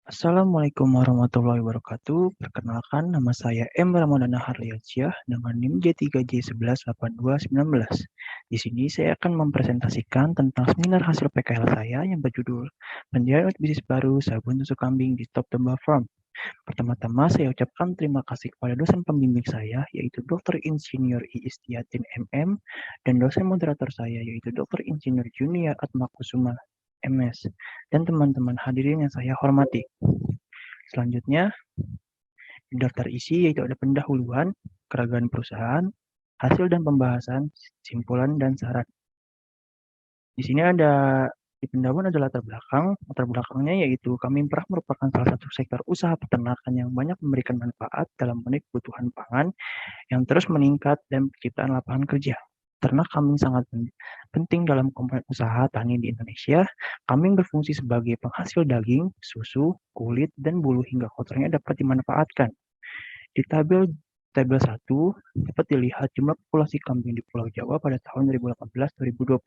Assalamualaikum warahmatullahi wabarakatuh. Perkenalkan, nama saya M. Ramadana Harliansyah dengan NIM J3J118219. Di sini saya akan mempresentasikan tentang seminar hasil PKL saya yang berjudul Pendirian Unit Bisnis Baru Sabun Susu Kambing di Top Domba Farm. Pertama-tama saya ucapkan terima kasih kepada dosen pembimbing saya, yaitu Dr. Insinyur Iistiatin MM, dan dosen moderator saya, yaitu Dr. Insinyur Junior Atmakusuma MS, dan teman-teman hadirin yang saya hormati. Selanjutnya, di daftar isi yaitu ada pendahuluan, keragaman perusahaan, hasil dan pembahasan, simpulan, dan syarat. Di sini ada di pendahuluan ada latar belakang. Latar belakangnya yaitu Kambing Perah merupakan salah satu sektor usaha peternakan yang banyak memberikan manfaat dalam memenuhi kebutuhan pangan yang terus meningkat dan penciptaan lapangan kerja. Ternak kambing sangat penting dalam komponen usaha tani di Indonesia. Kambing berfungsi sebagai penghasil daging, susu, kulit, dan bulu hingga kotornya dapat dimanfaatkan. Di tabel 1 dapat dilihat jumlah populasi kambing di Pulau Jawa pada tahun 2018-2020.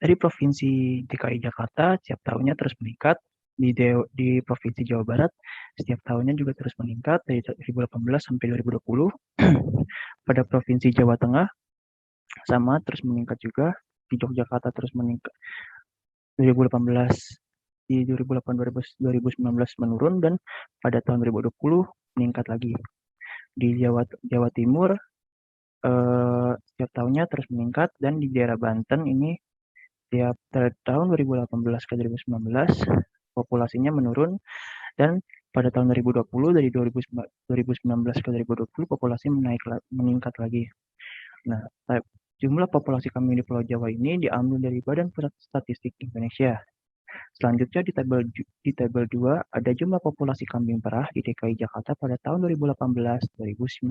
Dari Provinsi DKI Jakarta setiap tahunnya terus meningkat. Di Provinsi Jawa Barat setiap tahunnya juga terus meningkat dari 2018 sampai 2020. Pada Provinsi Jawa Tengah sama terus meningkat juga. Di Yogyakarta terus meningkat 2018, di 2019 menurun, dan pada tahun 2020 meningkat lagi. Di Jawa Timur setiap tahunnya terus meningkat, dan di daerah Banten ini setiap tahun 2018 ke 2019 populasinya menurun, dan pada tahun 2020 dari 2019 ke 2020 populasi meningkat lagi. Nah, jumlah populasi kambing di Pulau Jawa ini diambil dari Badan Pusat Statistik Indonesia. Selanjutnya di tabel 2 ada jumlah populasi kambing perah di DKI Jakarta pada tahun 2018-2019.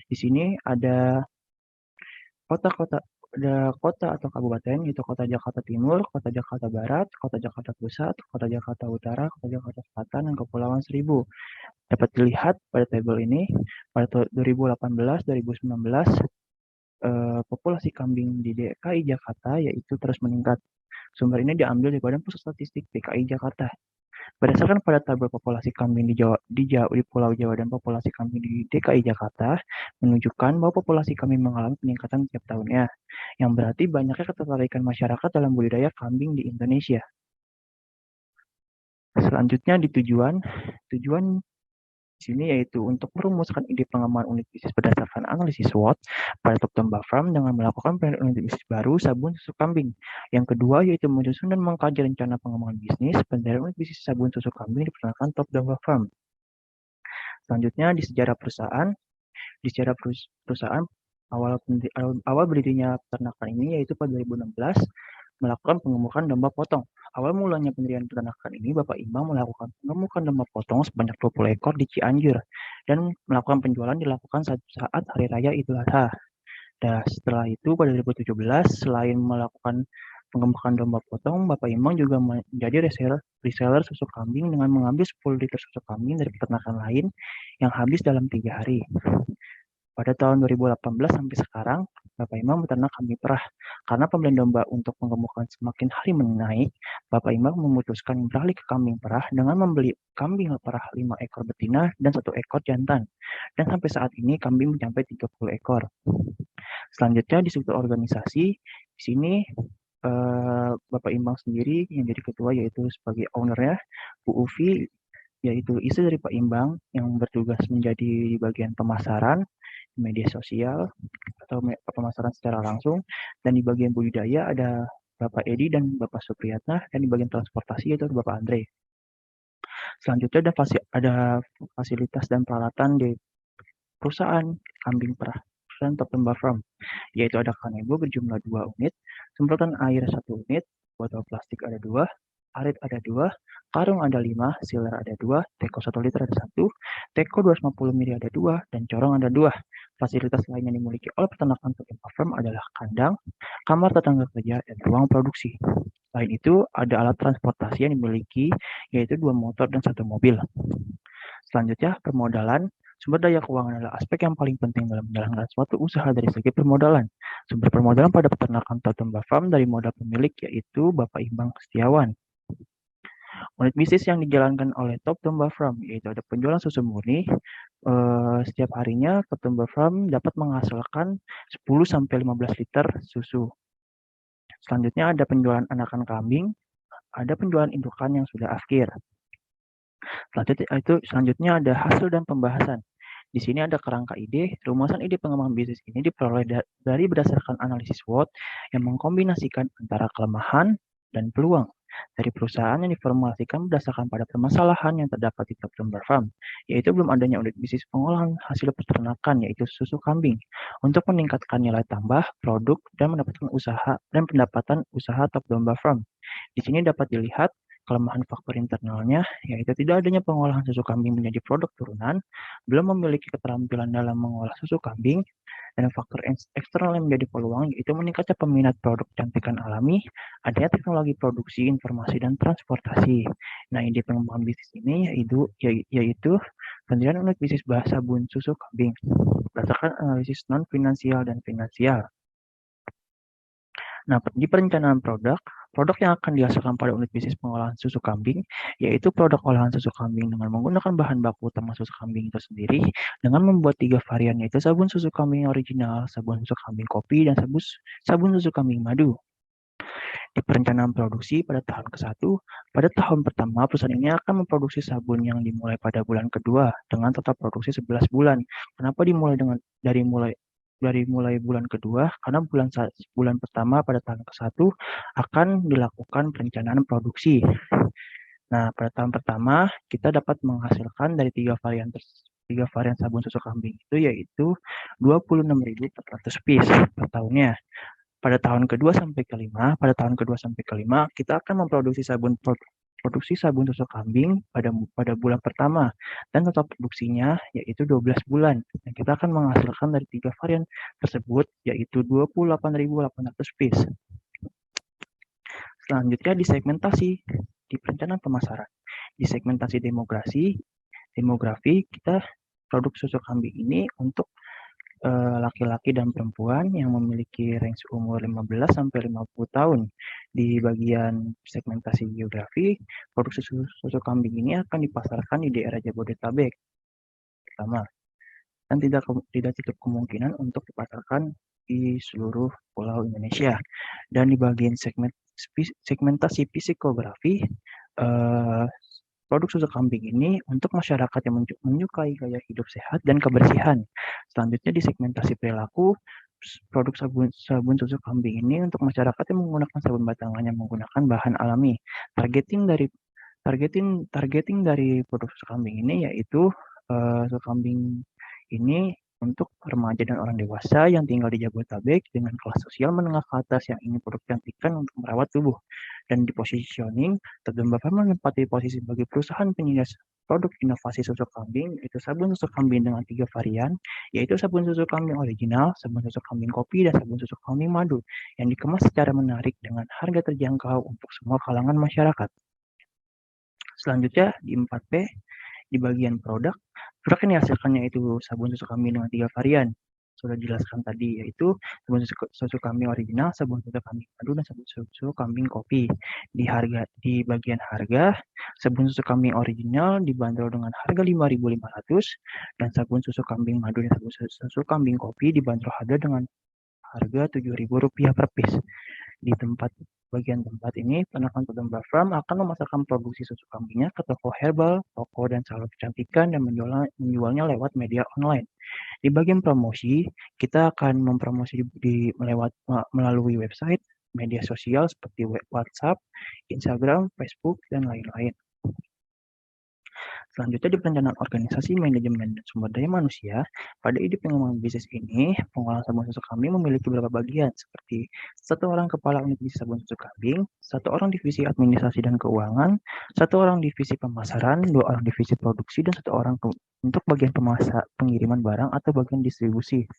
Di sini ada kota atau kabupaten, yaitu Kota Jakarta Timur, Kota Jakarta Barat, Kota Jakarta Pusat, Kota Jakarta Utara, Kota Jakarta Selatan, dan Kepulauan Seribu. Dapat dilihat pada tabel ini, pada 2018-2019, populasi kambing di DKI Jakarta yaitu terus meningkat. Sumber ini diambil dari Badan Pusat Statistik DKI Jakarta. Berdasarkan pada tabel populasi kambing di Pulau Jawa dan populasi kambing di DKI Jakarta, menunjukkan bahwa populasi kambing mengalami peningkatan setiap tahunnya, yang berarti banyaknya ketertarikan masyarakat dalam budidaya kambing di Indonesia. Selanjutnya di tujuan di sini yaitu untuk merumuskan ide pengembangan unit bisnis berdasarkan analisis SWOT pada Top Domba Farm dengan melakukan pendirian unit bisnis baru sabun susu kambing. Yang kedua yaitu menyusun dan mengkaji rencana pengembangan bisnis pendirian unit bisnis sabun susu kambing di peternakan Top Domba Farm. Selanjutnya di sejarah perusahaan. Di sejarah perusahaan awal berdirinya peternakan ini yaitu pada 2016 melakukan pengemukan domba potong. Awal mulanya pendirian peternakan ini, Bapak Imbang melakukan pengemukan domba potong sebanyak 20 ekor di Cianjur dan melakukan penjualan dilakukan saat Hari Raya Idul Adha. Dan setelah itu pada 2017, selain melakukan pengemukan domba potong, Bapak Imbang juga menjadi reseller susu kambing dengan mengambil 10 liter susu kambing dari peternakan lain yang habis dalam 3 hari. Pada tahun 2018 sampai sekarang, Bapak Imam beternak kambing perah. Karena pembelian domba untuk pengemukan semakin hari menaik, Bapak Imam memutuskan beralih ke kambing perah dengan membeli kambing perah 5 ekor betina dan 1 ekor jantan. Dan sampai saat ini kambing mencapai 30 ekor. Selanjutnya di struktur organisasi, di sini Bapak Imbang sendiri yang jadi ketua yaitu sebagai ownernya, Bu Ufi, yaitu istri dari Pak Imbang yang bertugas menjadi di bagian pemasaran, media sosial, atau pemasaran secara langsung, dan di bagian budidaya ada Bapak Edi dan Bapak Supriyatna, dan di bagian transportasi yaitu Bapak Andre. Selanjutnya ada fasilitas dan peralatan di perusahaan kambing perah, perusahaan Top Domba Farm, yaitu ada kanebo berjumlah 2 unit, semprotan air 1 unit, botol plastik ada 2, arit ada 2, karung ada 5, sealer ada 2, teko 1 liter ada 1, teko 250 ml ada 2, dan corong ada 2. Fasilitas lain yang dimiliki oleh peternakan Top Domba Farm adalah kandang, kamar tenaga kerja, dan ruang produksi. Selain itu, ada alat transportasi yang dimiliki, yaitu 2 motor dan 1 mobil. Selanjutnya, permodalan. Sumber daya keuangan adalah aspek yang paling penting dalam menjalankan suatu usaha dari segi permodalan. Sumber permodalan pada peternakan Top Domba Farm dari modal pemilik yaitu Bapak Imbang Setiawan. Unit bisnis yang dijalankan oleh Top Domba Farm yaitu ada penjualan susu murni. Setiap harinya Top Domba Farm dapat menghasilkan 10 sampai 15 liter susu. Selanjutnya ada penjualan anakan kambing, ada penjualan indukan yang sudah akhir. Selanjutnya ada hasil dan pembahasan. Di sini ada kerangka ide, rumusan ide pengembangan bisnis ini diperoleh dari berdasarkan analisis SWOT yang mengkombinasikan antara kelemahan dan peluang dari perusahaan yang diformulasikan berdasarkan pada permasalahan yang terdapat di Top Domba Farm, yaitu belum adanya unit bisnis pengolahan hasil peternakan yaitu susu kambing untuk meningkatkan nilai tambah produk dan mendapatkan usaha dan pendapatan usaha Top Domba Farm. Di sini dapat dilihat kelemahan faktor internalnya, yaitu tidak adanya pengolahan susu kambing menjadi produk turunan, belum memiliki keterampilan dalam mengolah susu kambing, dan faktor eksternal yang menjadi peluang yaitu meningkatnya peminat produk kecantikan alami, adanya teknologi produksi, informasi, dan transportasi. Nah, ide pengembangan bisnis ini yaitu pendirian unit bisnis sabun susu kambing berdasarkan analisis non-finansial dan finansial. Nah, di perencanaan produk yang akan dihasilkan pada unit bisnis pengolahan susu kambing, yaitu produk olahan susu kambing dengan menggunakan bahan baku utama susu kambing itu sendiri, dengan membuat 3 varian yaitu sabun susu kambing original, sabun susu kambing kopi, dan sabun susu kambing madu. Di perencanaan produksi pada tahun ke-1, pada tahun pertama perusahaan ini akan memproduksi sabun yang dimulai pada bulan kedua dengan total produksi 11 bulan. Kenapa dimulai dari mulai bulan kedua, karena bulan pertama pada tahun ke-1 akan dilakukan perencanaan produksi. Nah, pada tahun pertama kita dapat menghasilkan dari 3 varian sabun susu kambing itu yaitu 26.400 piece per tahunnya. Pada tahun kedua sampai kelima kita akan memproduksi produksi sabun susu kambing pada bulan pertama dan total produksinya yaitu 12 bulan. Dan kita akan menghasilkan dari 3 varian tersebut yaitu 28.800 piece. Selanjutnya di segmentasi di perencanaan pemasaran. Di segmentasi demografi kita produk susu kambing ini untuk laki-laki dan perempuan yang memiliki range umur 15 sampai 50 tahun. Di bagian segmentasi geografi, produk susu kambing ini akan dipasarkan di daerah Jabodetabek pertama dan tidak tutup kemungkinan untuk dipasarkan di seluruh pulau Indonesia. Dan di bagian segmentasi psikografi, produk susu kambing ini untuk masyarakat yang menyukai gaya hidup sehat dan kebersihan. Selanjutnya di segmentasi perilaku, produk sabun susu kambing ini untuk masyarakat yang menggunakan sabun batangan yang menggunakan bahan alami. Targeting dari produk susu kambing ini yaitu susu kambing ini untuk remaja dan orang dewasa yang tinggal di Jabodetabek dengan kelas sosial menengah ke atas yang ingin produk kecantikan untuk merawat tubuh. Dan di positioning, Top Domba Farm menempati posisi sebagai perusahaan penyedia produk inovasi susu kambing, yaitu sabun susu kambing dengan 3 varian, yaitu sabun susu kambing original, sabun susu kambing kopi, dan sabun susu kambing madu, yang dikemas secara menarik dengan harga terjangkau untuk semua kalangan masyarakat. Selanjutnya di 4P, di bagian produk yang dihasilkannya itu sabun susu kambing dengan 3 varian. Sudah dijelaskan tadi, yaitu sabun susu kambing original, sabun susu kambing madu, dan sabun susu kambing kopi. Di bagian harga, sabun susu kambing original dibanderol dengan harga 5.500 dan sabun susu kambing madu dan sabun susu kambing kopi dibanderol dengan harga Rp7.000 per piece. Di bagian tempat ini, peternakan Top Domba Farm akan memasarkan produksi susu kambingnya ke toko herbal, toko dan salon kecantikan dan menjualnya lewat media online. Di bagian promosi, kita akan mempromosi melalui website, media sosial seperti WhatsApp, Instagram, Facebook, dan lain-lain. Selanjutnya di perencanaan organisasi, manajemen, dan sumber daya manusia, pada ide pengembangan bisnis ini, pengolahan sabun susu kambing memiliki beberapa bagian, seperti 1 orang kepala unit bisnis sabun susu kambing, 1 orang divisi administrasi dan keuangan, 1 orang divisi pemasaran, 2 orang divisi produksi, dan 1 orang untuk bagian pengiriman barang atau bagian distribusi.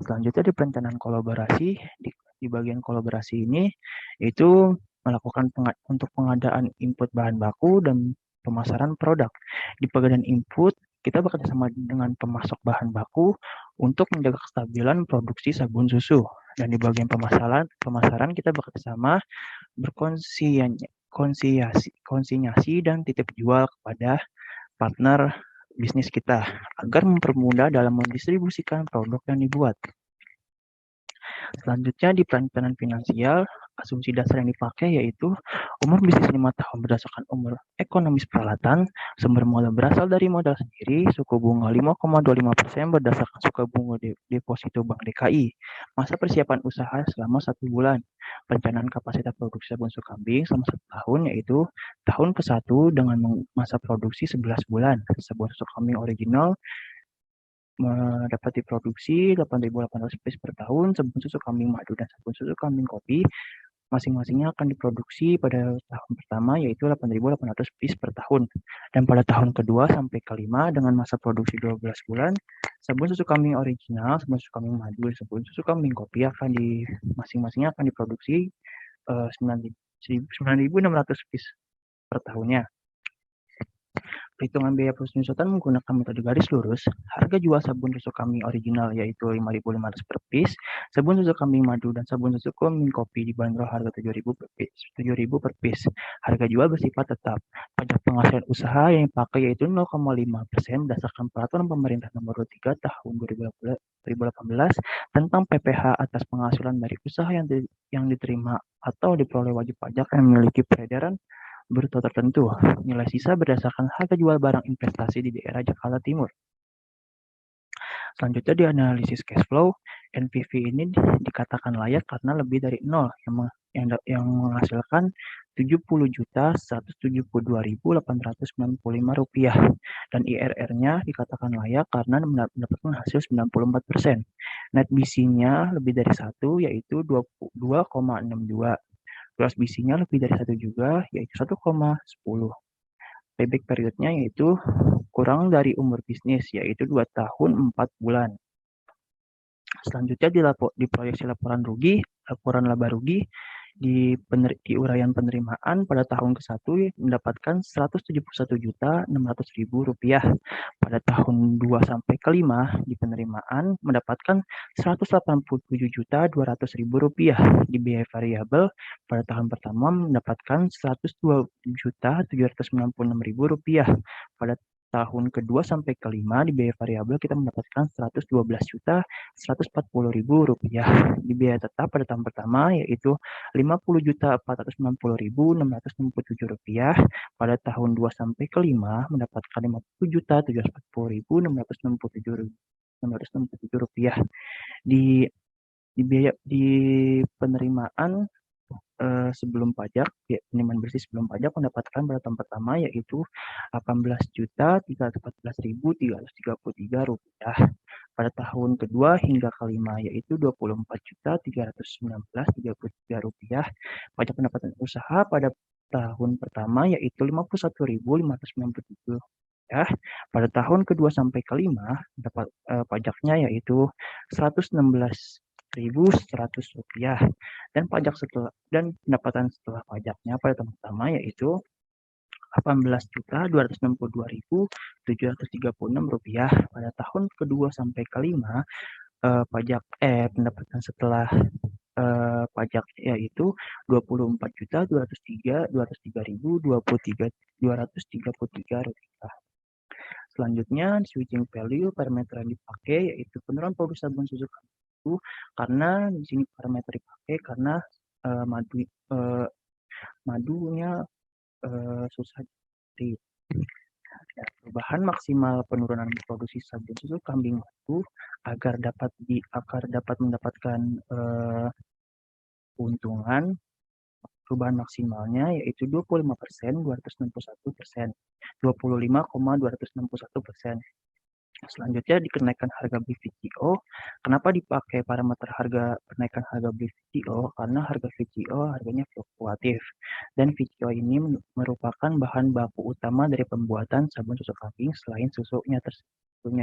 Selanjutnya di perencanaan kolaborasi, di bagian kolaborasi ini, yaitu melakukan untuk pengadaan input bahan baku dan pemasaran produk. Di bagian input, kita bekerjasama dengan pemasok bahan baku untuk menjaga kestabilan produksi sabun susu. Dan di bagian pemasaran kita bekerjasama konsinyasi dan titip jual kepada partner bisnis kita agar mempermudah dalam mendistribusikan produk yang dibuat. Selanjutnya di perencanaan finansial, asumsi dasar yang dipakai yaitu umur bisnis 5 tahun berdasarkan umur ekonomis peralatan, sumber modal berasal dari modal sendiri, suku bunga 5,25% berdasarkan suku bunga deposito Bank DKI, masa persiapan usaha selama 1 bulan, perencanaan kapasitas produksi sabun susu kambing selama 1 tahun yaitu tahun ke-1 dengan masa produksi 11 bulan, sabun susu kambing original dapat diproduksi 8.800 piece per tahun, sabun susu kambing madu dan sabun susu kambing kopi masing-masingnya akan diproduksi pada tahun pertama yaitu 8.800 piece per tahun. Dan pada tahun kedua sampai kelima dengan masa produksi 12 bulan, sabun susu kambing original, sabun susu kambing madu, sabun susu kambing kopi masing-masingnya akan diproduksi 9.600 piece per tahunnya. Perhitungan biaya penyusutan menggunakan metode garis lurus. Harga jual sabun susu kambing original yaitu 5.500 per piece, sabun susu kambing madu dan sabun susu kambing kopi dibanderol harga 7.000 per piece. Harga jual bersifat tetap. Pajak penghasilan usaha yang dipakai yaitu 0,5% berdasarkan peraturan pemerintah nomor 3 tahun 2018 tentang PPh atas penghasilan dari usaha yang diterima atau diperoleh wajib pajak yang memiliki peredaran bruto tertentu. Nilai sisa berdasarkan harga jual barang investasi di daerah Jakarta Timur. Selanjutnya di analisis cash flow, NPV ini dikatakan layak karena lebih dari 0 yang menghasilkan Rp70.172.895 dan IRR-nya dikatakan layak karena mendapatkan hasil 94%. Net BC-nya lebih dari 1 yaitu 2,62. Gross BC-nya lebih dari 1 juga, yaitu 1,10. Payback periodnya yaitu kurang dari umur bisnis, yaitu 2 tahun 4 bulan. Selanjutnya di proyeksi laporan laba rugi, di uraian penerimaan pada tahun ke-1 mendapatkan Rp171.600.000. Pada tahun 2 sampai ke-5 di penerimaan mendapatkan Rp187.200.000. Di biaya variabel pada tahun pertama mendapatkan Rp102.796.000. Pada tahun kedua sampai kelima di biaya variabel kita mendapatkan Rp112.140.000. Di biaya tetap pada tahun pertama yaitu Rp50.490.667. Pada tahun 2 sampai kelima mendapatkan Rp50.740.667. Di biaya di penerimaan sebelum pajak, penerimaan bersih sebelum pajak mendapatkan pada tahun pertama yaitu Rp18.333.333. Pada tahun kedua hingga kelima yaitu Rp24.319.33. Pajak pendapatan usaha pada tahun pertama yaitu Rp51.597. Pada tahun kedua sampai kelima dapat pajaknya yaitu Rp116.100 dan pendapatan setelah pajaknya pada tahun pertama yaitu Rp18.262.736. Pada tahun kedua sampai kelima pendapatan setelah pajak yaitu Rp24.203.233. Selanjutnya switching value parameter yang dipakai yaitu penurunan produksi sabun susu kambing karena di sini parameter dipakai karena madunya susah di perubahan maksimal penurunan produksi sabun susu kambing madu agar dapat mendapatkan keuntungan. Perubahan maksimalnya yaitu 25%, 261%, 25,261%. Selanjutnya dikenaikan harga BVGO. Kenapa dipakai parameter kenaikan harga BVGO? Karena harga VGO harganya fluktuatif dan VGO ini merupakan bahan baku utama dari pembuatan sabun susu kambing selain susunya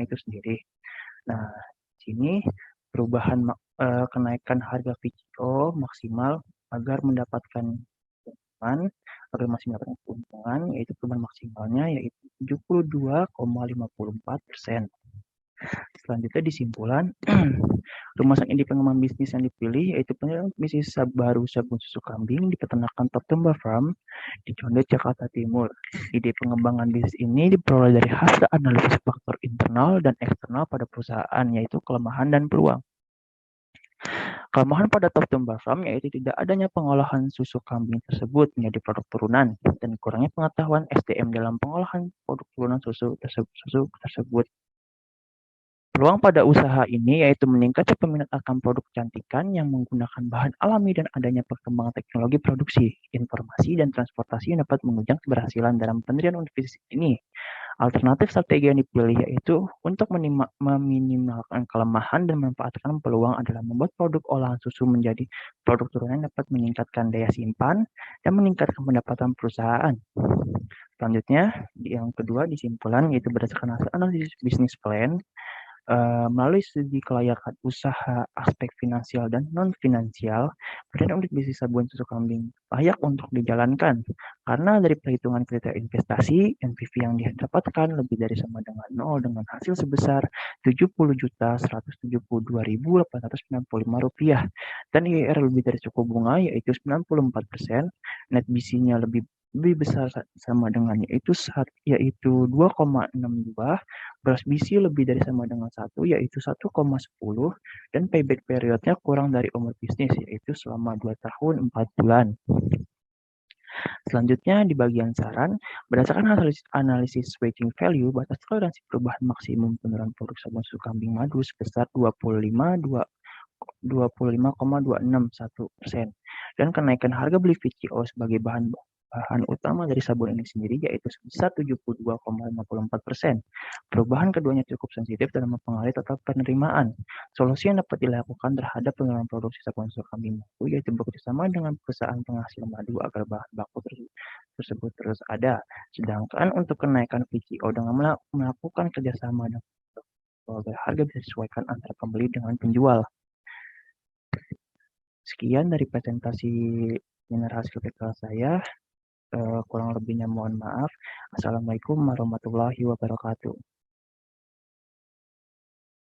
itu sendiri. Nah, di sini perubahan kenaikan harga VGO maksimal agar mendapatkan keuntungan yaitu perubahan maksimalnya yaitu 72,54%. Selanjutnya disimpulan, rumusan induk pengembangan bisnis yang dipilih yaitu pengembangan bisnis baru sabun susu kambing di peternakan Top Timber Farm di Condet, Jakarta Timur. Ide pengembangan bisnis ini diperoleh dari hasil analisis faktor internal dan eksternal pada perusahaan, yaitu kelemahan dan peluang. Kelemahan pada top Tumba Farm yaitu tidak adanya pengolahan susu kambing tersebut menjadi produk turunan dan kurangnya pengetahuan SDM dalam pengolahan produk turunan susu tersebut. Peluang pada usaha ini yaitu meningkatnya peminat akan produk kecantikan yang menggunakan bahan alami dan adanya perkembangan teknologi produksi, informasi, dan transportasi yang dapat menunjang keberhasilan dalam pendirian universitas ini. Alternatif strategi yang dipilih yaitu untuk meminimalkan kelemahan dan memanfaatkan peluang adalah membuat produk olahan susu menjadi produk turunan yang dapat meningkatkan daya simpan dan meningkatkan pendapatan perusahaan. Selanjutnya, yang kedua disimpulan yaitu berdasarkan hasil analisis bisnis plan, melalui studi kelayakan usaha, aspek finansial dan non-finansial, pendirian unit bisnis sabun susu kambing layak untuk dijalankan karena dari perhitungan kriteria investasi, NPV yang didapatkan lebih dari sama dengan 0 dengan hasil sebesar Rp70.172.895 dan IRR lebih dari suku bunga yaitu 94%, net BC-nya lebih besar sama dengan yaitu 2,62, gross BC lebih dari sama dengan 1 yaitu 1,10 dan payback periodnya kurang dari umur bisnis yaitu selama 2 tahun 4 bulan. Selanjutnya di bagian saran, berdasarkan hasil analisis weighting value, batas toleransi perubahan maksimum penurunan produk sabun susu kambing madu sebesar 25,261% dan kenaikan harga beli VCO sebagai bahan utama dari sabun ini sendiri yaitu sebesar 72,54%. Perubahan keduanya cukup sensitif dalam mempengaruhi total penerimaan. Solusi yang dapat dilakukan terhadap penurunan produksi sabun susu kambing madu yaitu bekerjasama dengan perusahaan penghasil madu agar bahan baku tersebut terus ada. Sedangkan untuk kenaikan VCO dengan melakukan kerjasama dengan agar harga bisa disesuaikan antara pembeli dengan penjual. Sekian dari presentasi webinar hasil PK saya. Kurang lebihnya mohon maaf. Assalamualaikum warahmatullahi wabarakatuh.